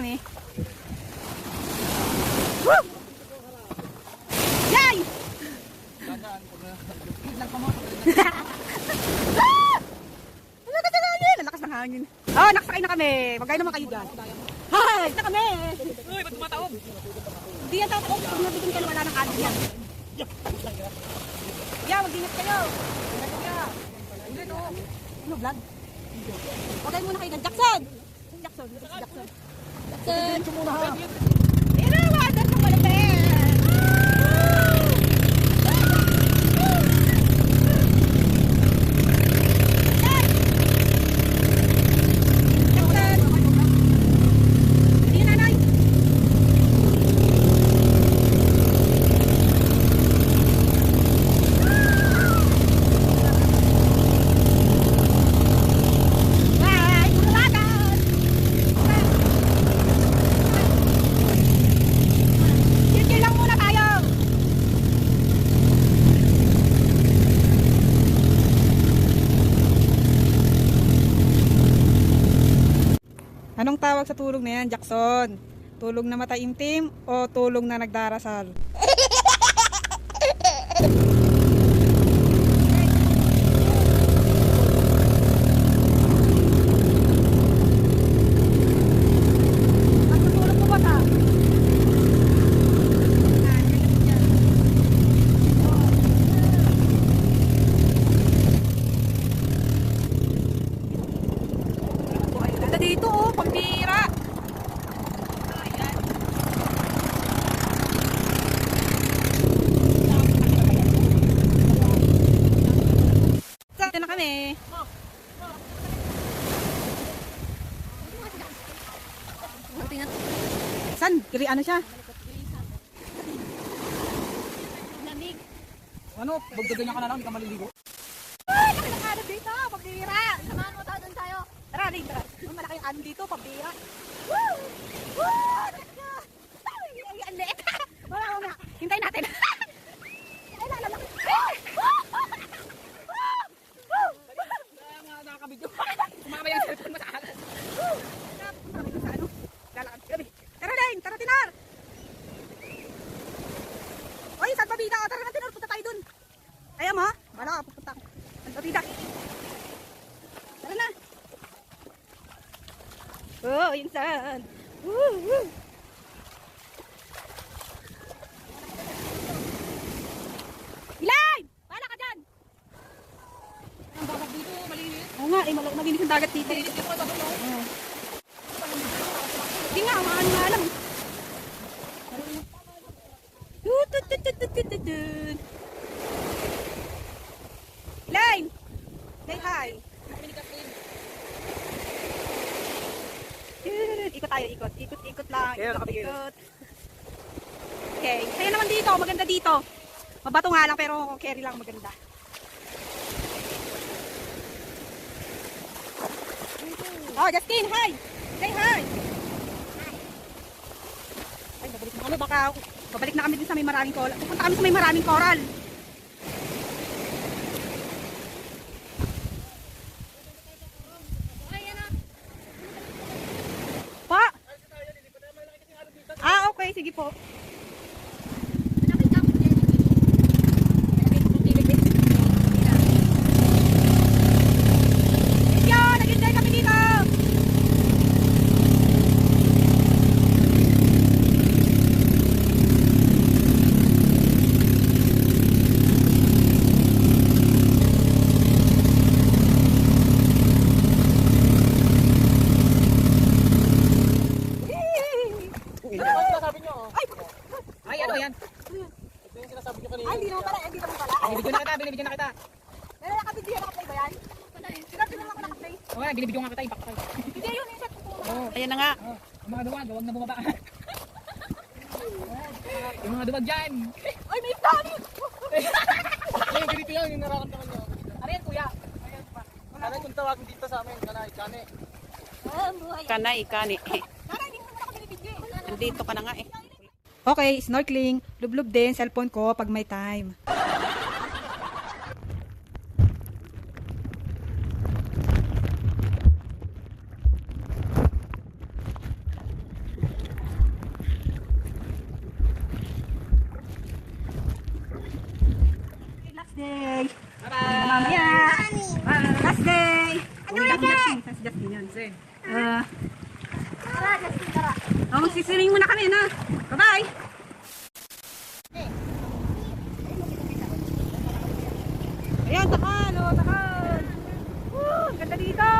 kami. Woo! Yay! Lakas ng hangin. Oh, nakasakay na kami. Magkaya naman kayo dyan. Hi! Na kami! Uy, ba't tumataob? Hindi yan tataob. Pag nabigyan kayo, wala ng adik yan. Yeah, mag-ingat kayo. Hindi no. Ano, vlog? Okay muna kayo dyan. Jackson! Jackson. Jackson. Jackson. Muna ha. Inawadan ng malapit. Anong tawag sa tulog na yan, Jackson? Tulog na mataimtim o tulog na nagdarasal? Tulog mo ba ta? Dito oh, pambira. Ayan. Dito na kami. San? Kiri ano siya? Lamig. Ano? Bagdagan ka na lang, hindi ka maliligo. Ay, laki ng alab dito, pambira. Samahan mo tayo doon tayo. Tara, rin, tara. Malaki yung alab dito, pambira. Woo! Woo! Ay, ang liit. Wala. Hintayin natin. Ay, lalaki. Nakakabidyo. Kumama yung cellphone mo sa alas. Tara, Rin. Tara, Tinar. Oy, saan pa bida? Tara na, Tinar. Punta tayo dun. Ayaw mo, ha? Wala ka, pupunta ko. Saan pa bida? Tara na. Oh, insan. Woo, woo. Ilay! Wala ka dyan! Ang babag dito, malinis. Oo nga, eh, malinis yung dagat dito. Malinis dito, babag mo. Hindi nga, maano nga lang. Ilay! Say hi! Ikot tayo, ikot. Ikot lang. Ikot. Okay. Kaya naman dito, maganda dito. Mabato nga lang pero carry lang maganda. Oh, Justin, hi! Say hi! Ay, babalik na kami. Baka babalik na kami din sa may maraming coral. Pupunta kami sa may maraming coral. Pa! Ah, okay. Sige po. Nag-enjoy kami dito. Ay, ano yan? Ito yung sinasabi nyo kanina. Ay, hindi naman pala. Hindi naman pala. Binibigyan na kita. Pero nakabidyo, nakaplay ba yan? Sinabi naman ako nakaplay. Oo nga, binibigyan nga kita, ipak ka. Hindi, yun yung set ko. Oo. Ayan na nga. Yung mga duwag, huwag na bumaba. Yung mga duwag dyan. Ay, may dami! Ay, ganito yan, yung nararamdaman nyo. Ano yan, kuya? Ayan pa. Ano yung tawagin dito sa amin? Kanay, kane. Kanay, kani. Para hindi mo naman ako binibigyan. Nandito ka na nga eh. Okay, snorkeling. Lublub din cellphone ko pag may time. day. Bye-bye! Mamaya. Last day. Ano Uwi na kami, Justin? Si Justin yun. Kasi, Tara, Justin, tara. Magsisiring muna kami na. Bye-bye. Ayan, takal. Oh, takal. Woo, ganda dito.